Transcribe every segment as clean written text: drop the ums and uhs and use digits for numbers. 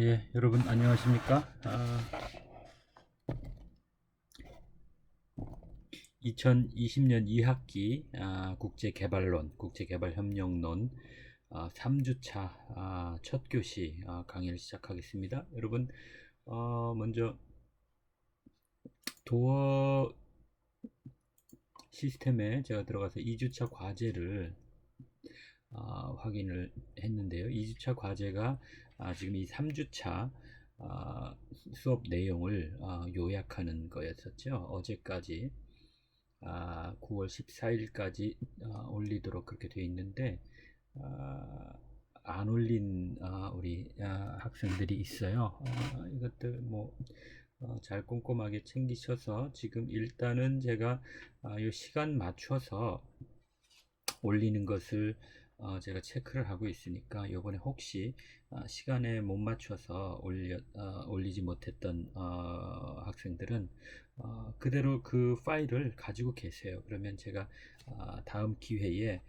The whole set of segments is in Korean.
예, 여러분 안녕하십니까? 2020년 2학기 국제개발협력론 3주차 첫 교시 강의를 시작하겠습니다. 여러분, 먼저 도어 시스템에 제가 들어가서 2주차 과제를 확인을 했는데요. 2주차 과제가 지금 이 3주차 수업 내용을 요약하는 거였었죠. 어제까지 9월 14일까지 올리도록 그렇게 되어 있는데 안 올린 우리 학생들이 있어요. 이것들 뭐 잘 꼼꼼하게 챙기셔서 지금 일단은 제가 이 시간 맞춰서 올리는 것을 제가 체크를 하고 있으니까 요번에 혹시 시간에 못 맞춰서 올리지 못했던 학생들은 그대로 그 파일을 가지고 계세요. 그러면 제가 다음 기회에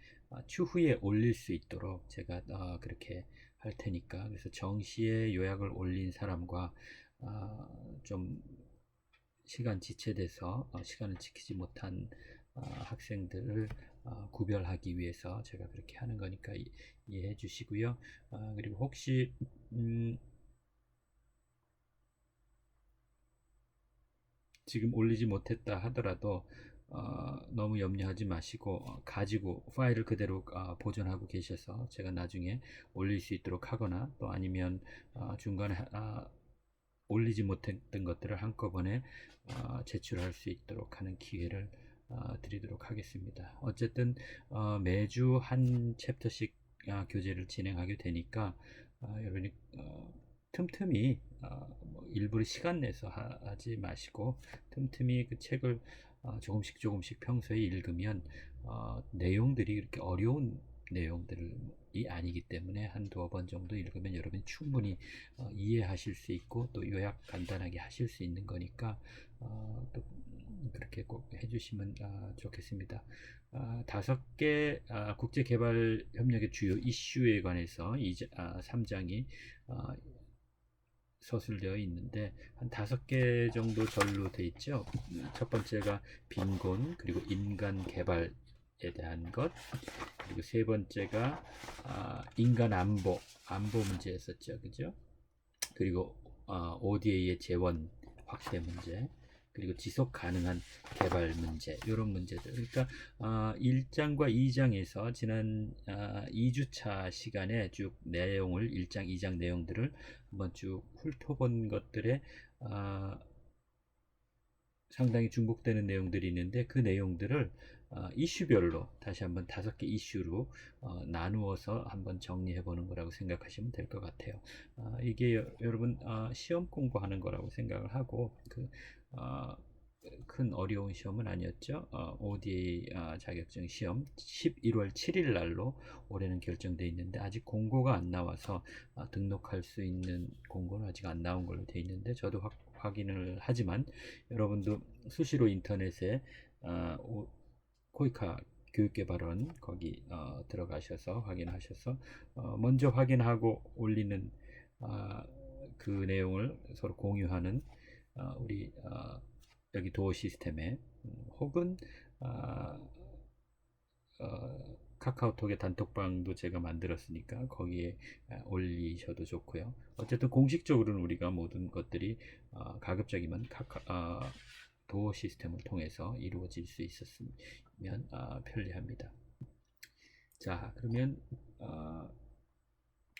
추후에 올릴 수 있도록 제가 그렇게 할 테니까, 그래서 정시에 요약을 올린 사람과 좀 시간 지체돼서 시간을 지키지 못한 학생들을 구별하기 위해서 제가 그렇게 하는 거니까 이해해 주시고요. 그리고 혹시 지금 올리지 못했다 하더라도 너무 염려하지 마시고 가지고 파일을 그대로 보존하고 계셔서 제가 나중에 올릴 수 있도록 하거나, 또 아니면 중간에 올리지 못했던 것들을 한꺼번에 제출할 수 있도록 하는 기회를 드리도록 하겠습니다. 어쨌든 매주 한 챕터씩 교재를 진행하게 되니까 여러분이 틈틈이 뭐 일부러 시간 내서 하지 마시고 틈틈이 그 책을 조금씩 평소에 읽으면 내용들이 그렇게 어려운 내용들이 아니기 때문에 한 두어 번 정도 읽으면 여러분이 충분히 이해하실 수 있고 또 요약 간단하게 하실 수 있는 거니까 또 그렇게 꼭 해주시면 좋겠습니다. 5개 국제개발협력의 주요 이슈에 관해서 3장이 서술되어 있는데 한 5개 정도 절로 되어 있죠. 첫 번째가 빈곤, 그리고 인간 개발에 대한 것, 그리고 세 번째가 인간 안보 문제였었죠, 그죠? 그리고 ODA의 재원 확대 문제, 그리고 지속 가능한 개발 문제, 이런 문제들. 그러니까 1장과 2장에서 지난 2주차 시간에 쭉 내용을 1장, 2장 내용들을 한번 쭉 훑어본 것들에 상당히 중복되는 내용들이 있는데 그 내용들을 이슈별로 다시 한번 5개 이슈로 나누어서 한번 정리해 보는 거라고 생각하시면 될 것 같아요. 이게 여러분 시험 공부하는 거라고 생각을 하고 큰 어려운 시험은 아니었죠. ODA 자격증 시험 11월 7일 날로 올해는 결정돼 있는데 아직 공고가 안 나와서 등록할 수 있는 공고는 아직 안 나온 걸로 돼 있는데, 저도 확인을 하지만 여러분도 수시로 인터넷에 코이카 교육개발원 거기 들어가셔서 확인하셔서 먼저 확인하고 올리는 그 내용을 서로 공유하는 우리 여기 도어 시스템에 혹은 카카오톡의 단톡방도 제가 만들었으니까 거기에 올리셔도 좋고요. 어쨌든 공식적으로는 우리가 모든 것들이 가급적이면 도어 시스템을 통해서 이루어질 수 있었으면 편리합니다. 자, 그러면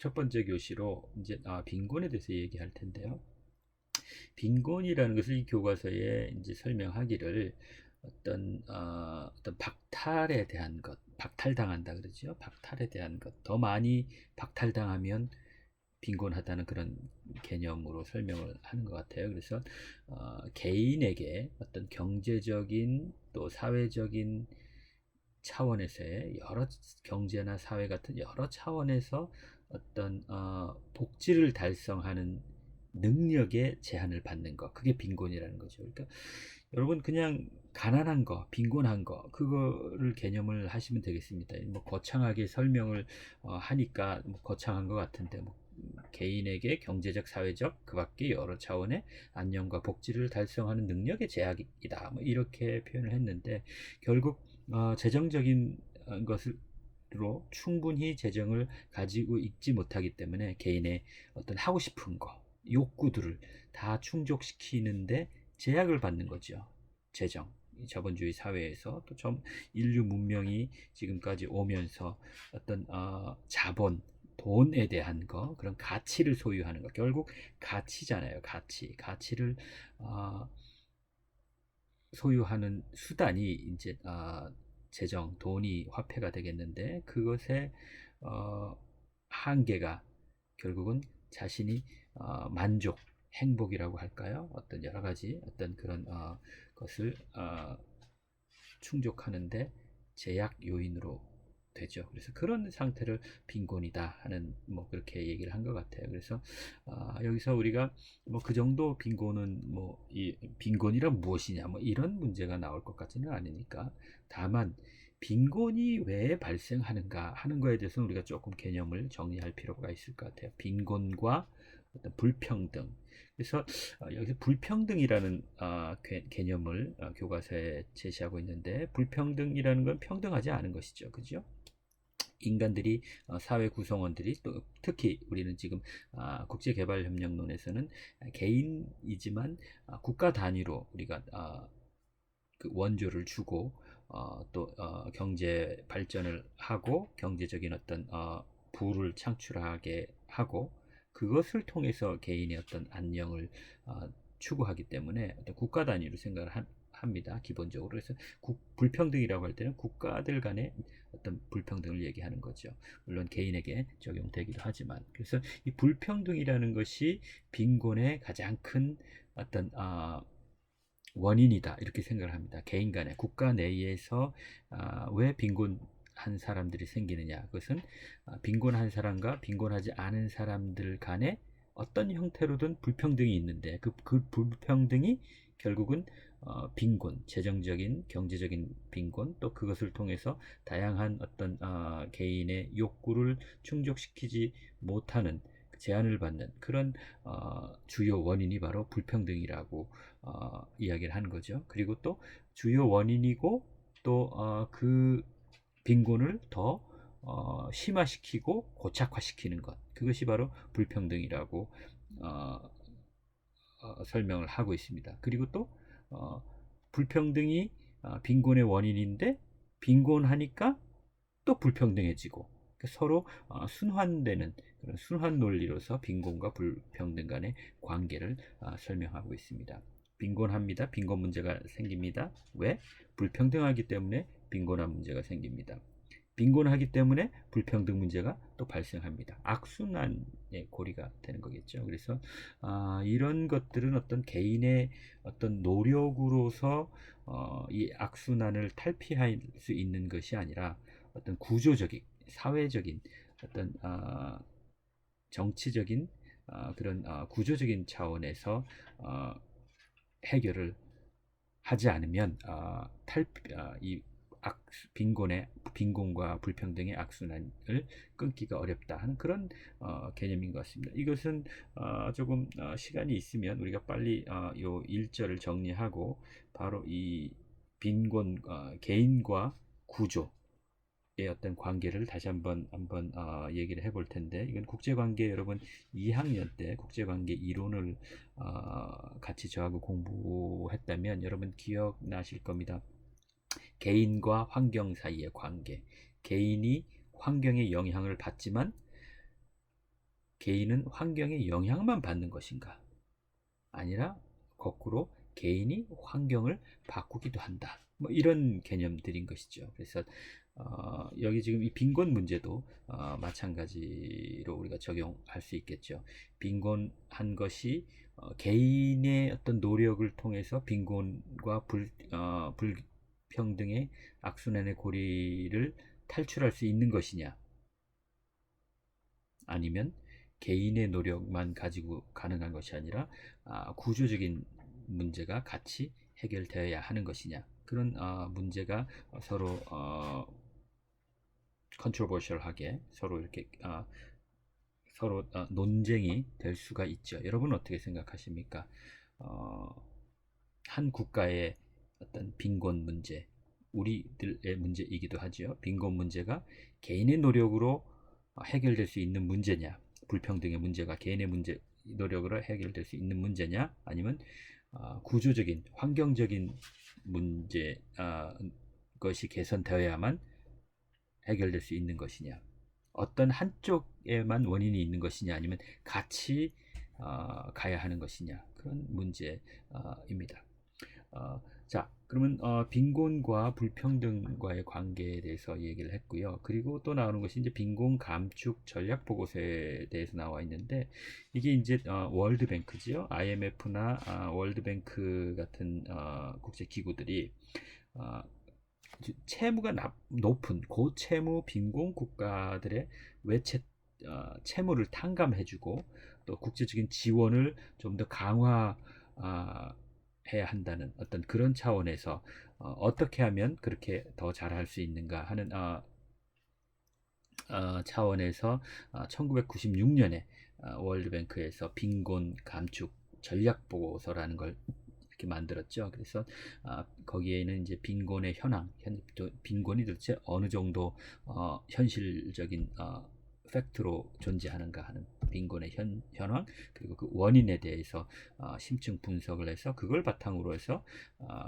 첫 번째 교시로 이제 빈곤에 대해서 얘기할 텐데요. 빈곤이라는 것을 이 교과서에 이제 설명하기를 어떤 박탈에 대한 것, 박탈당한다 그러죠. 박탈에 대한 것, 더 많이 박탈당하면 빈곤하다는 그런 개념으로 설명을 하는 것 같아요. 그래서 개인에게 어떤 경제적인 또 사회적인 차원에서의 여러 경제나 사회 같은 여러 차원에서 어떤 복지를 달성하는 능력에 제한을 받는 것, 그게 빈곤이라는 거죠. 그러니까 여러분 그냥 가난한 거, 빈곤한 거, 그거를 개념을 하시면 되겠습니다. 뭐 거창하게 설명을 하니까 뭐 거창한 것 같은데 뭐 개인에게 경제적, 사회적, 그 밖에 여러 차원의 안녕과 복지를 달성하는 능력의 제약이다. 뭐 이렇게 표현을 했는데 결국 재정적인 것으로 충분히 재정을 가지고 있지 못하기 때문에 개인의 어떤 하고 싶은 거, 욕구들을 다 충족시키는데 제약을 받는 거죠. 재정. 자본주의 사회에서 또 인류 문명이 지금까지 오면서 어떤 자본, 돈에 대한 거, 그런 가치를 소유하는 거, 결국 가치잖아요. 가치를 어, 소유하는 수단이 이제 재정, 돈이 화폐가 되겠는데 그것의 어, 한계가 결국은 자신이 만족, 행복이라고 할까요? 어떤 여러 가지 어떤 그런 것을 충족하는데 제약 요인으로 되죠. 그래서 그런 상태를 빈곤이다 하는 뭐 그렇게 얘기를 한 것 같아요. 그래서 여기서 우리가 뭐 그 정도 빈곤은 뭐 이 빈곤이란 무엇이냐 뭐 이런 문제가 나올 것 같지는 않으니까 다만 빈곤이 왜 발생하는가 하는 거에 대해서는 우리가 조금 개념을 정리할 필요가 있을 것 같아요. 빈곤과 어떤 불평등. 그래서 여기서 불평등이라는 개념을 교과서에 제시하고 있는데 불평등이라는 건 평등하지 않은 것이죠. 그죠? 인간들이 사회 구성원들이 또 특히 우리는 지금 국제개발협력론에서는 개인이지만 국가 단위로 우리가 그 원조를 주고 또 경제 발전을 하고 경제적인 어떤 부를 창출하게 하고 그것을 통해서 개인의 어떤 안녕을 추구하기 때문에 어떤 국가 단위로 생각을 합니다. 기본적으로. 그래서 불평등이라고 할 때는 국가들 간의 어떤 불평등을 얘기하는 거죠. 물론 개인에게 적용되기도 하지만. 그래서 이 불평등이라는 것이 빈곤의 가장 큰 어떤 원인이다 이렇게 생각을 합니다. 개인 간에 국가 내에서 왜 빈곤한 사람들이 생기느냐 그것은 빈곤한 사람과 빈곤하지 않은 사람들 간에 어떤 형태로든 불평등이 있는데 그 불평등이 결국은 빈곤, 재정적인, 경제적인 빈곤 또 그것을 통해서 다양한 어떤 개인의 욕구를 충족시키지 못하는 제한을 받는 그런 주요 원인이 바로 불평등이라고 이야기를 하는 거죠. 그리고 또 주요 원인이고 또 그 빈곤을 더 심화시키고 고착화시키는 것 그것이 바로 불평등이라고 어, 설명을 하고 있습니다. 그리고 또 불평등이 빈곤의 원인인데 빈곤하니까 또 불평등해지고 그러니까 서로 순환되는 그런 순환 논리로서 빈곤과 불평등 간의 관계를 설명하고 있습니다. 빈곤합니다. 빈곤 문제가 생깁니다. 왜? 불평등하기 때문에 빈곤한 문제가 생깁니다. 빈곤하기 때문에 불평등 문제가 또 발생합니다. 악순환의 고리가 되는 거겠죠. 그래서 이런 것들은 어떤 개인의 어떤 노력으로서 이 악순환을 탈피할 수 있는 것이 아니라 어떤 구조적인 사회적인 어떤 정치적인 그런 구조적인 차원에서 해결을 하지 않으면 이 빈곤과 불평등의 악순환을 끊기가 어렵다 하는 그런 개념인 것 같습니다. 이것은 조금 시간이 있으면 우리가 빨리 요 1절을 정리하고 바로 이 빈곤 개인과 구조의 어떤 관계를 다시 한번 얘기를 해볼 텐데 이건 국제관계 여러분 2학년 때 국제관계 이론을 같이 저하고 공부했다면 여러분 기억나실 겁니다. 개인과 환경 사이의 관계. 개인이 환경의 영향을 받지만 개인은 환경의 영향만 받는 것인가? 아니라 거꾸로 개인이 환경을 바꾸기도 한다. 뭐 이런 개념들인 것이죠. 그래서 여기 지금 이 빈곤 문제도 마찬가지로 우리가 적용할 수 있겠죠. 빈곤한 것이 개인의 어떤 노력을 통해서 빈곤과 불평등의 악순환의 고리를 탈출할 수 있는 것이냐 아니면 개인의 노력만 가지고 가능한 것이 아니라 구조적인 문제가 같이 해결되어야 하는 것이냐 그런 문제가 서로 컨트로버셜하게 서로 이렇게 서로 논쟁이 될 수가 있죠. 여러분 어떻게 생각하십니까? 어, 한 국가의 어떤 빈곤 문제, 우리들의 문제이기도 하죠. 빈곤 문제가 개인의 노력으로 해결될 수 있는 문제냐, 불평등의 문제가 개인의 문제 노력으로 해결될 수 있는 문제냐, 아니면 구조적인 환경적인 문제 것이 개선되어야만 해결될 수 있는 것이냐, 어떤 한쪽에만 원인이 있는 것이냐, 아니면 같이 가야 하는 것이냐, 그런 문제입니다. 자, 그러면 빈곤과 불평등과의 관계에 대해서 얘기를 했고요. 그리고 또 나오는 것이 이제 빈곤 감축 전략 보고서에 대해서 나와 있는데, 이게 이제 월드뱅크지요. IMF나 월드뱅크 같은 국제 기구들이 어, 채무가 높은 고채무 빈곤 국가들의 외채 채무를 탕감해주고, 또 국제적인 지원을 좀 더 강화 해야 한다는 어떤 그런 차원에서 어떻게 하면 그렇게 더 잘할 수 있는가 하는 차원에서 1996년에 월드뱅크에서 빈곤 감축 전략 보고서라는 걸 이렇게 만들었죠. 그래서 거기에는 이제 빈곤의 현황, 빈곤이 도대체 어느 정도 현실적인 팩트로 존재하는가 하는 빈곤의 현황, 그리고 그 원인에 대해서 심층 분석을 해서 그걸 바탕으로 해서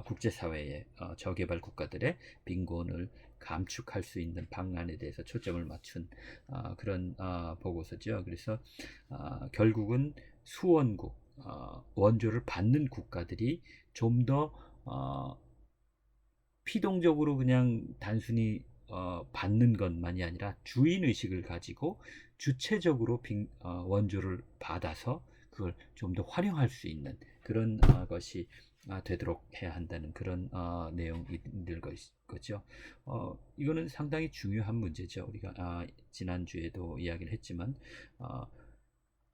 국제사회의 저개발 국가들의 빈곤을 감축할 수 있는 방안에 대해서 초점을 맞춘 그런 보고서죠. 그래서 결국은 수원국, 원조를 받는 국가들이 좀 더 피동적으로 그냥 단순히 받는 것만이 아니라 주인의식을 가지고 주체적으로 원조를 받아서 그걸 좀 더 활용할 수 있는 그런 것이 되도록 해야 한다는 그런 내용들 거죠. 이거는 상당히 중요한 문제죠. 우리가 지난주에도 이야기를 했지만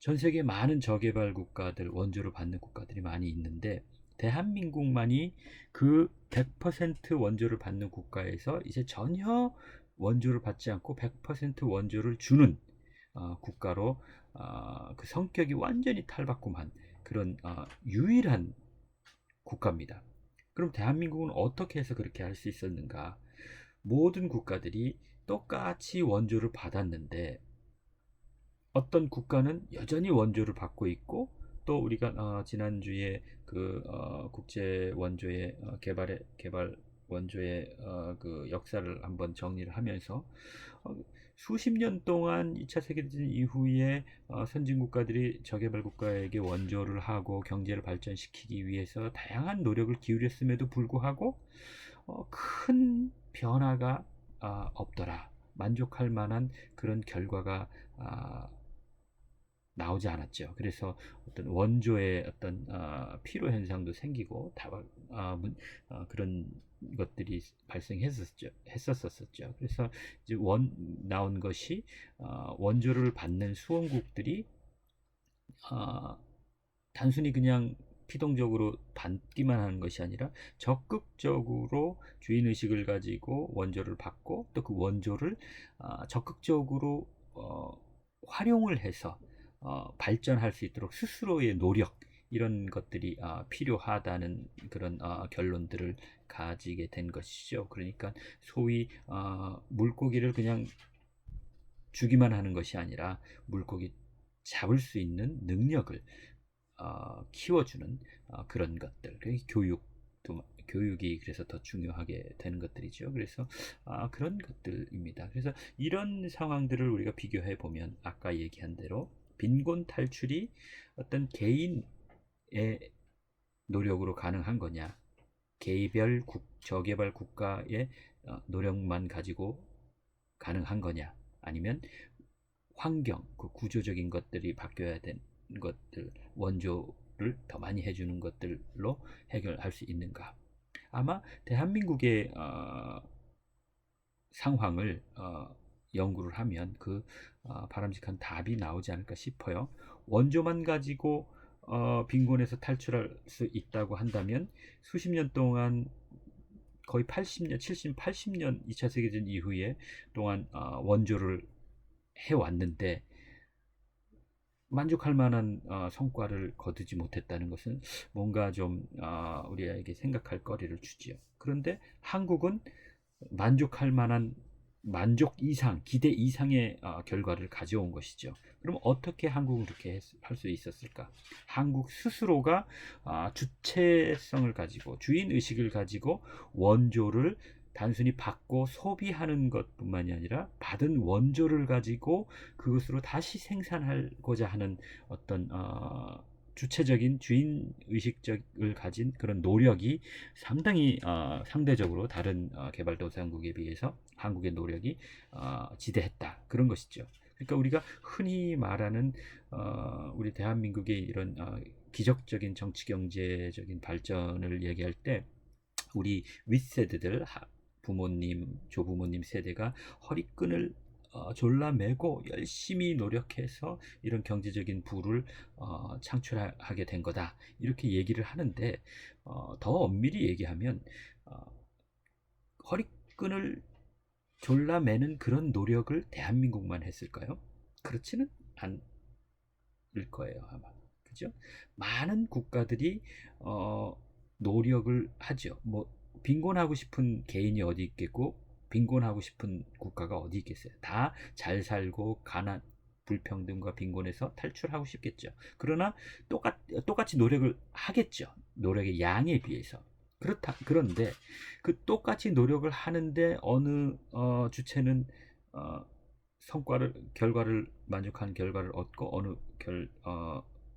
전 세계 많은 저개발 국가들, 원조를 받는 국가들이 많이 있는데 대한민국만이 그 100% 원조를 받는 국가에서 이제 전혀 원조를 받지 않고 100% 원조를 주는 국가로 그 성격이 완전히 탈바꿈한 그런 유일한 국가입니다. 그럼 대한민국은 어떻게 해서 그렇게 할 수 있었는가? 모든 국가들이 똑같이 원조를 받았는데 어떤 국가는 여전히 원조를 받고 있고, 또 우리가 지난주에 그 국제 원조의 개발 원조의 그 역사를 한번 정리를 하면서 어, 수십 년 동안 2차 세계대전 이후에 선진 국가들이 저개발 국가에게 원조를 하고 경제를 발전시키기 위해서 다양한 노력을 기울였음에도 불구하고 큰 변화가 없더라. 만족할 만한 그런 결과가 나오지 않았죠. 그래서 어떤 원조의 어떤 피로 현상도 생기고 그런 것들이 했었었죠. 그래서 이제 나온 것이 원조를 받는 수원국들이 단순히 그냥 피동적으로 받기만 하는 것이 아니라 적극적으로 주인의식을 가지고 원조를 받고, 또 그 원조를 적극적으로 활용을 해서 발전할 수 있도록 스스로의 노력, 이런 것들이 필요하다는 그런 결론들을 가지게 된 것이죠. 그러니까 소위 물고기를 그냥 주기만 하는 것이 아니라 물고기 잡을 수 있는 능력을 키워주는 그런 것들, 교육이 그래서 더 중요하게 되는 것들이죠. 그래서 그런 것들입니다. 그래서 이런 상황들을 우리가 비교해 보면 아까 얘기한 대로 빈곤 탈출이 어떤 개인의 노력으로 가능한 거냐, 개별 저개발 국가의 노력만 가지고 가능한 거냐, 아니면 환경, 그 구조적인 것들이 바뀌어야 되는 것들, 원조를 더 많이 해주는 것들로 해결할 수 있는가. 아마 대한민국의 상황을 연구를 하면 그 바람직한 답이 나오지 않을까 싶어요. 원조만 가지고 빈곤에서 탈출할 수 있다고 한다면 수십 년 동안, 거의 80년, 70, 80년 2차 세계대전 이후에 동안 원조를 해왔는데 만족할 만한 성과를 거두지 못했다는 것은 뭔가 좀 우리에게 생각할 거리를 주지요. 그런데 한국은 만족할 만한 만족 이상, 기대 이상의 결과를 가져온 것이죠. 그럼 어떻게 한국은 그렇게 할 수 있었을까? 한국 스스로가 주체성을 가지고 주인 의식을 가지고 원조를 단순히 받고 소비하는 것뿐만이 아니라 받은 원조를 가지고 그것으로 다시 생산하고자 하는 어떤 주체적인 주인 의식적을 가진 그런 노력이 상당히 상대적으로 다른 개발도상국에 비해서 한국의 노력이 지대했다, 그런 것이죠. 그러니까 우리가 흔히 말하는 우리 대한민국의 이런 기적적인 정치 경제적인 발전을 얘기할 때 우리 윗세대들 부모님, 조부모님 세대가 허리끈을 졸라매고 열심히 노력해서 이런 경제적인 부를 창출하게 된 거다, 이렇게 얘기를 하는데 더 엄밀히 얘기하면 허리끈을 졸라매는 그런 노력을 대한민국만 했을까요? 그렇지는 않을 거예요, 아마. 그죠? 많은 국가들이 노력을 하죠. 뭐 빈곤하고 싶은 개인이 어디 있겠고 빈곤하고 싶은 국가가 어디 있겠어요. 다 잘 살고 가난, 불평등과 빈곤에서 탈출하고 싶겠죠. 그러나 똑같이 노력을 하겠죠. 노력의 양에 비해서. 그런데 그 똑같이 노력을 하는데 어느 주체는 어, 결과를 만족한 결과를 얻고 어느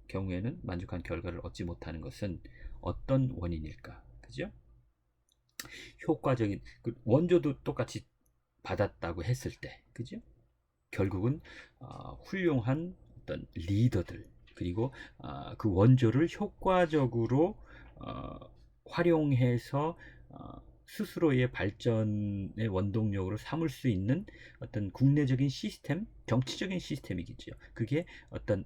경우에는 만족한 결과를 얻지 못하는 것은 어떤 원인일까? 그죠? 효과적인 원조도 똑같이 받았다고 했을 때, 그죠? 결국은 훌륭한 어떤 리더들, 그리고 그 원조를 효과적으로 어, 활용해서 스스로의 발전의 원동력으로 삼을 수 있는 어떤 국내적인 시스템, 정치적인 시스템이겠죠. 그게 어떤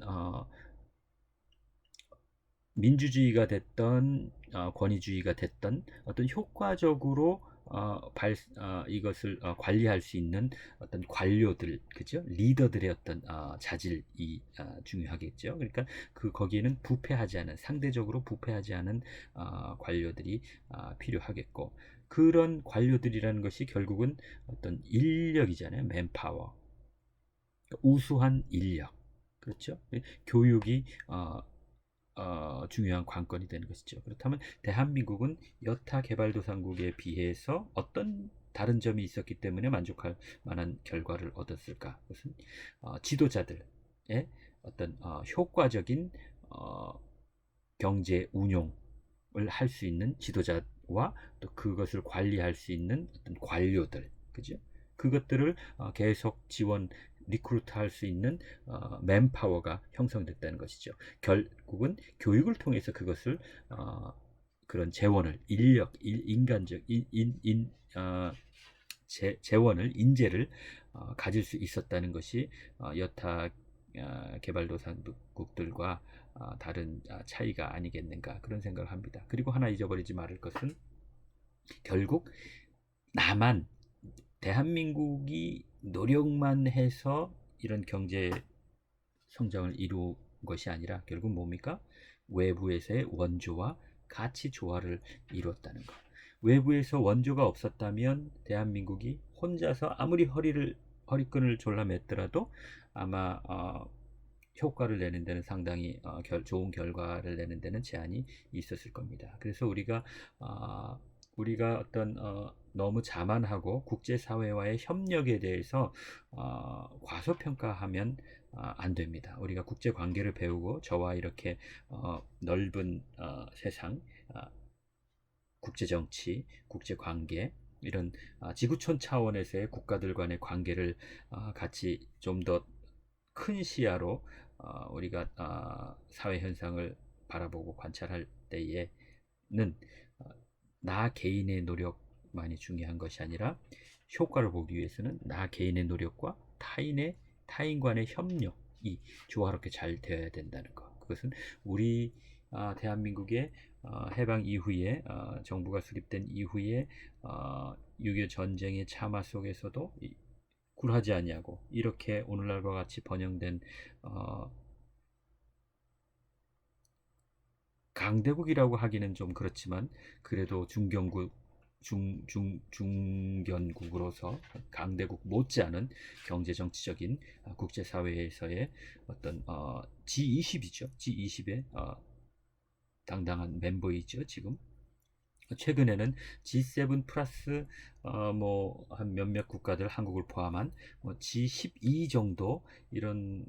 민주주의가 됐던 권위주의가 됐던 어떤 효과적으로 이것을 관리할 수 있는 어떤 관료들, 그죠? 리더들의 어떤 자질이 중요하겠죠. 그러니까 거기에는 부패하지 않은, 상대적으로 부패하지 않은 관료들이 필요하겠고, 그런 관료들이라는 것이 결국은 어떤 인력이잖아요. 맨파워, 우수한 인력, 그렇죠? 교육이 중요한 관건이 되는 것이죠. 그렇다면 대한민국은 여타 개발도상국에 비해서 어떤 다른 점이 있었기 때문에 만족할 만한 결과를 얻었을까? 그것은 지도자들의 어떤 효과적인 어, 경제 운용을 할 수 있는 지도자와 또 그것을 관리할 수 있는 어떤 관료들, 그죠? 그것들을 계속 지원 리크루트 할 수 있는 맨파워가 형성됐다는 것이죠. 결국은 교육을 통해서 그것을 그런 재원을, 인력, 인간적 재원을, 인재를 가질 수 있었다는 것이 여타 개발도상국들과 다른 차이가 아니겠는가, 그런 생각을 합니다. 그리고 하나 잊어버리지 말을 것은 결국 나만, 대한민국이 노력만 해서 이런 경제 성장을 이룬 것이 아니라 결국 뭡니까? 외부에서의 원조와 가치 조화를 이루었다는 것. 외부에서 원조가 없었다면 대한민국이 혼자서 아무리 허리끈을 졸라맸더라도 아마 효과를 내는 데는 상당히 좋은 결과를 내는 데는 제한이 있었을 겁니다. 그래서 우리가 어떤 너무 자만하고 국제사회와의 협력에 대해서 과소평가하면 안 됩니다. 우리가 국제관계를 배우고 저와 이렇게 넓은 세상, 국제정치, 국제관계, 이런 지구촌 차원에서의 국가들 간의 관계를 같이 좀 더 큰 시야로 우리가 사회 현상을 바라보고 관찰할 때에는 나 개인의 노력만이 중요한 것이 아니라 효과를 보기 위해서는 나 개인의 노력과 타인 간의 협력이 조화롭게 잘 되어야 된다는 것. 그것은 우리 대한민국의 해방 이후에 정부가 수립된 이후에 6.25 전쟁의 참화 속에서도 굴하지 아니하고 이렇게 오늘날과 같이 번영된 강대국이라고 하기는 좀 그렇지만 그래도 중견국으로서 강대국 못지않은 경제 정치적인 국제사회에서의 어떤 G20이죠. G20의 당당한 멤버이죠. 지금 최근에는 G7 플러스 뭐 한 몇몇 국가들 한국을 포함한 뭐 G12 정도 이런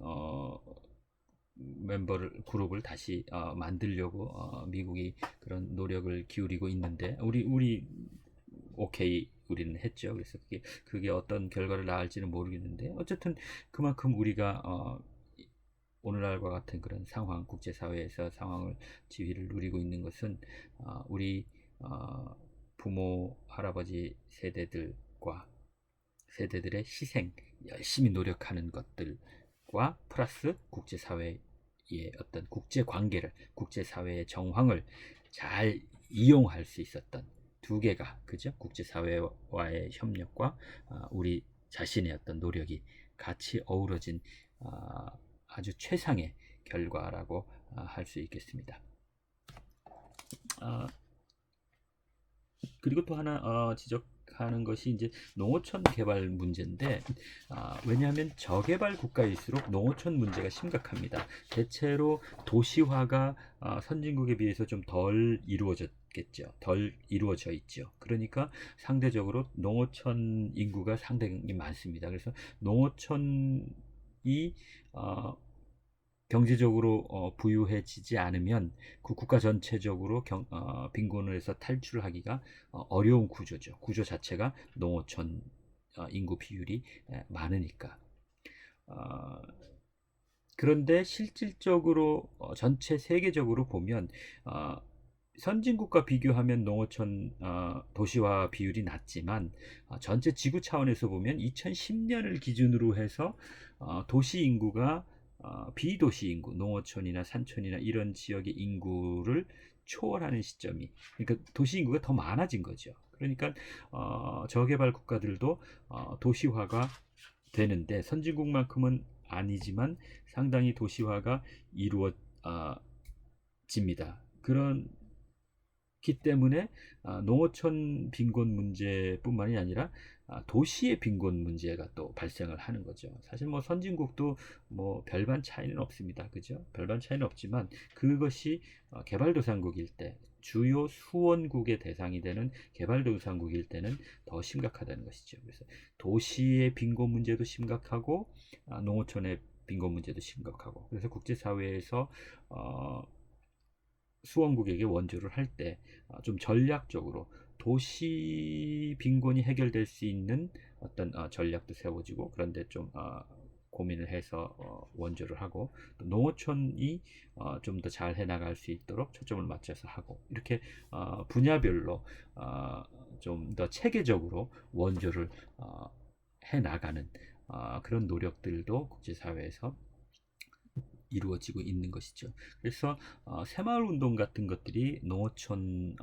그룹을 다시 만들려고 미국이 그런 노력을 기울이고 있는데 우리 오케이 우리는 했죠. 그래서 그게 어떤 결과를 낳을지는 모르겠는데 어쨌든 그만큼 우리가 오늘날과 같은 그런 상황, 국제사회에서 상황을 지위를 누리고 있는 것은 우리 부모, 할아버지 세대들의 희생, 열심히 노력하는 것들과 플러스 국제사회의 어떤 국제관계를, 국제사회의 정황을 잘 이용할 수 있었던 두 개가, 그죠? 국제사회와의 협력과 우리 자신의 어떤 노력이 같이 어우러진 아주 최상의 결과라고 할 수 있겠습니다. 그리고 또 하나 지적하는 것이 이제 농어촌 개발 문제인데 왜냐하면 저개발 국가일수록 농어촌 문제가 심각합니다. 대체로 도시화가 선진국에 비해서 좀 덜 이루어졌겠죠. 덜 이루어져 있죠. 그러니까 상대적으로 농어촌 인구가 상당히 많습니다. 그래서 농어촌이 경제적으로 부유해지지 않으면 그 국가 전체적으로 빈곤에서 탈출하기가 어려운 구조죠. 구조 자체가 농어촌 인구 비율이 많으니까. 그런데 실질적으로 전체 세계적으로 보면 선진국과 비교하면 농어촌 도시화 비율이 낮지만 전체 지구 차원에서 보면 2010년을 기준으로 해서 도시 인구가 비도시 인구, 농어촌이나 산촌이나 이런 지역의 인구를 초월하는 시점이, 그러니까 도시 인구가 더 많아진 거죠. 그러니까 저개발 국가들도 도시화가 되는데 선진국만큼은 아니지만 상당히 도시화가 이루어집니다. 그렇기 때문에 농어촌 빈곤 문제뿐만이 아니라 도시의 빈곤 문제가 또 발생을 하는 거죠. 사실 뭐 선진국도 뭐 별반 차이는 없습니다. 그죠? 별반 차이는 없지만 그것이 개발도상국일 때, 주요 수원국의 대상이 되는 개발도상국일 때는 더 심각하다는 것이죠. 그래서 도시의 빈곤 문제도 심각하고 농어촌의 빈곤 문제도 심각하고, 그래서 국제사회에서 수원국에게 원조를 할 때 좀 전략적으로 도시 빈곤이 해결될 수 있는 어떤 전략도 세워지고, 그런데 좀 고민을 해서 원조를 하고, 또 농어촌이 좀 더 잘 해나갈 수 있도록 초점을 맞춰서 하고, 이렇게 분야별로 좀 더 체계적으로 원조를 해나가는 그런 노력들도 국제사회에서 이루어지고 있는 것이죠. 그래서 새마을 운동 같은 것들이 농어촌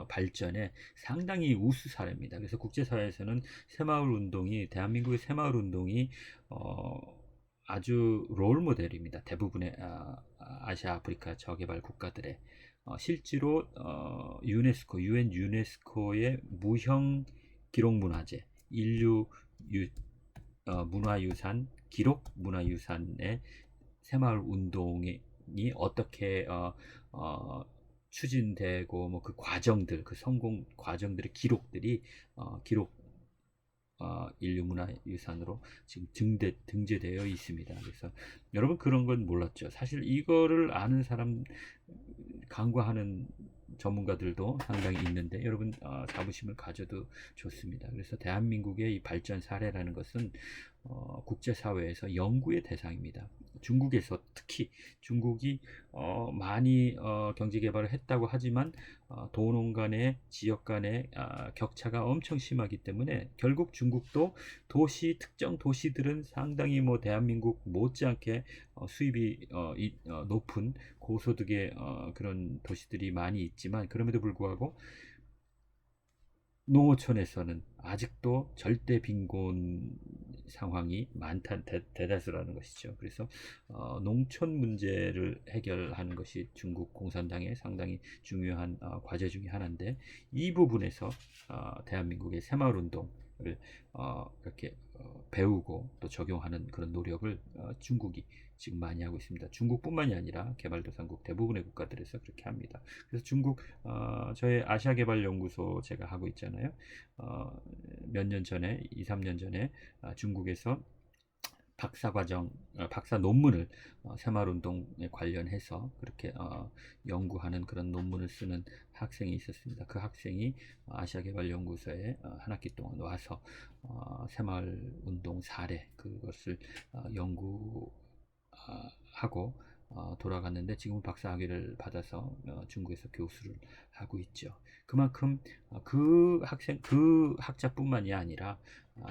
발전에 상당히 우수 사례입니다. 그래서 국제사회에서는 새마을 운동이, 대한민국의 새마을 운동이 아주 롤 모델입니다. 대부분의 아시아 아프리카 저개발 국가들의 실제로 유엔 유네스코의 무형 기록문화재, 인류 문화유산, 기록 문화유산의 새마을 운동이 어떻게 추진되고 뭐 그 과정들, 그 성공 과정들의 기록들이 인류문화유산으로 지금 등재되어 있습니다. 그래서 여러분 그런 건 몰랐죠? 사실 이거를 아는 사람, 간과하는 전문가들도 상당히 있는데 여러분 자부심을 가져도 좋습니다. 그래서 대한민국의 이 발전 사례라는 것은 국제사회에서 연구의 대상입니다. 중국에서 특히 중국이 많이 경제 개발을 했다고 하지만 도농 간의, 지역 간의 격차가 엄청 심하기 때문에 결국 중국도 특정 도시들은 상당히 뭐 대한민국 못지않게 수입이 높은 고소득의 그런 도시들이 많이 있지만, 그럼에도 불구하고 농어촌에서는 아직도 절대 빈곤 상황이 대다수라는 것이죠. 그래서 농촌 문제를 해결하는 것이 중국 공산당의 상당히 중요한 과제 중의 하나인데, 이 부분에서 대한민국의 새마을 운동을 이렇게 배우고 또 적용하는 그런 노력을 중국이 지금 많이 하고 있습니다. 중국뿐만이 아니라 개발도상국 대부분의 국가들에서 그렇게 합니다. 그래서 중국 저의 아시아개발연구소 제가 하고 있잖아요. 몇 년 전에 2, 3년 전에 중국에서 박사 논문을 새마을운동에 관련해서 그렇게 연구하는 그런 논문을 쓰는 학생이 있었습니다. 그 학생이 아시아개발연구소에 한 학기 동안 와서 새마을운동 사례 그것을 연구하고 돌아갔는데, 지금은 박사학위를 받아서 중국에서 교수를 하고 있죠. 그만큼 그 학자뿐만이 아니라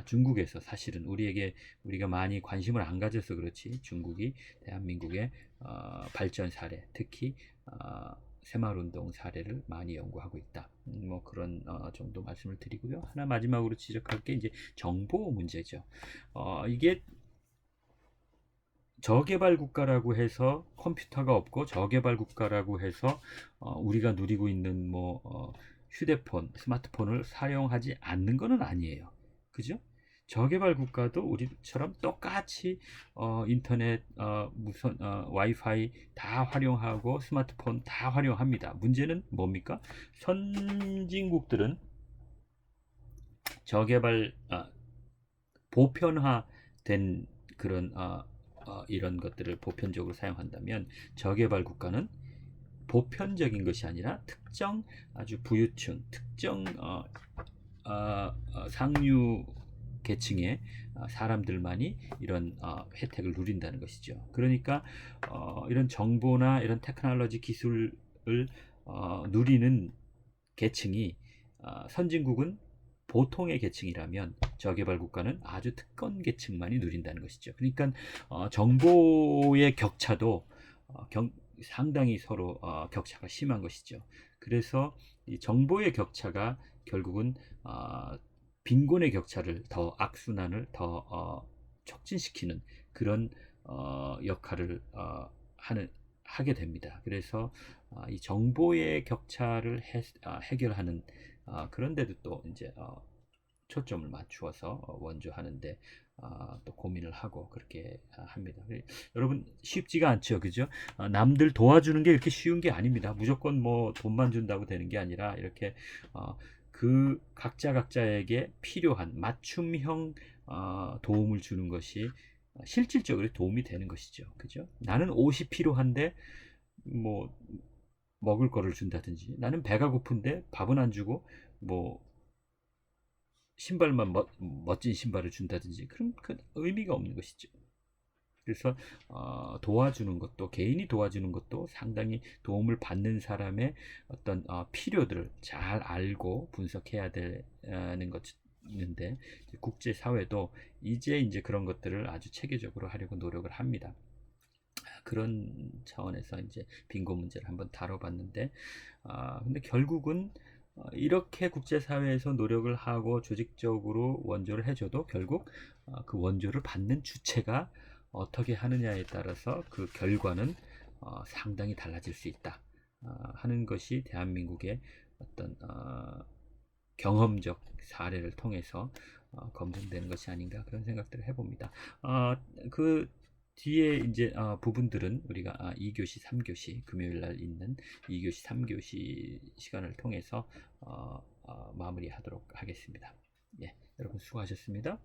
중국에서 사실은 우리가 많이 관심을 안 가져서 그렇지, 중국이 대한민국의 발전 사례, 특히 새마을운동 사례를 많이 연구하고 있다. 뭐 그런 정도 말씀을 드리고요. 하나 마지막으로 지적할 게 이제 정보 문제죠. 이게 저개발 국가라고 해서 컴퓨터가 없고, 저개발 국가라고 해서 우리가 누리고 있는 휴대폰, 스마트폰을 사용하지 않는 것은 아니에요. 그죠? 저개발 국가도 우리처럼 똑같이 인터넷, 무선 와이파이 다 활용하고 스마트폰 다 활용합니다. 문제는 뭡니까? 선진국들은 저개발 보편화된 그런 이런 것들을 보편적으로 사용한다면, 저개발 국가는 보편적인 것이 아니라 특정 아주 부유층, 특정 상류 계층의 사람들만이 이런 혜택을 누린다는 것이죠. 그러니까 이런 정보나 이런 테크놀로지 기술을 누리는 계층이 선진국은 보통의 계층이라면, 저개발 국가는 아주 특권 계층만이 누린다는 것이죠. 그러니까 정보의 격차도 상당히 서로 격차가 심한 것이죠. 그래서 이 정보의 격차가 결국은 빈곤의 격차를 더 악순환을 더 촉진시키는 그런 역할을 하게 됩니다. 그래서 이 정보의 격차를 해결하는 그런데도 또 이제 초점을 맞추어서 원조하는데 또 고민을 하고 그렇게 합니다. 여러분, 쉽지가 않죠, 그죠? 남들 도와주는 게 이렇게 쉬운 게 아닙니다. 무조건 뭐 돈만 준다고 되는 게 아니라, 이렇게 그 각자에게 필요한 맞춤형 도움을 주는 것이 실질적으로 도움이 되는 것이죠, 그죠? 나는 옷이 필요한데 뭐 먹을 거를 준다든지, 나는 배가 고픈데 밥은 안 주고 뭐 신발만 멋진 신발을 준다든지, 그럼 그 의미가 없는 것이죠. 그래서 도와주는 것도, 개인이 도와주는 것도 상당히 도움을 받는 사람의 어떤 필요들을 잘 알고 분석해야 되는 것인데, 국제 사회도 이제 그런 것들을 아주 체계적으로 하려고 노력을 합니다. 그런 차원에서 이제 빈곤 문제를 한번 다뤄봤는데, 근데 결국은 이렇게 국제사회에서 노력을 하고 조직적으로 원조를 해줘도 결국 그 원조를 받는 주체가 어떻게 하느냐에 따라서 그 결과는 상당히 달라질 수 있다 하는 것이 대한민국의 어떤 경험적 사례를 통해서 검증되는 것이 아닌가, 그런 생각들을 해봅니다. 그 뒤에 이제 부분들은 우리가 2교시, 3교시 금요일 날 있는 2교시, 3교시 시간을 통해서 마무리하도록 하겠습니다. 예, 여러분 수고하셨습니다.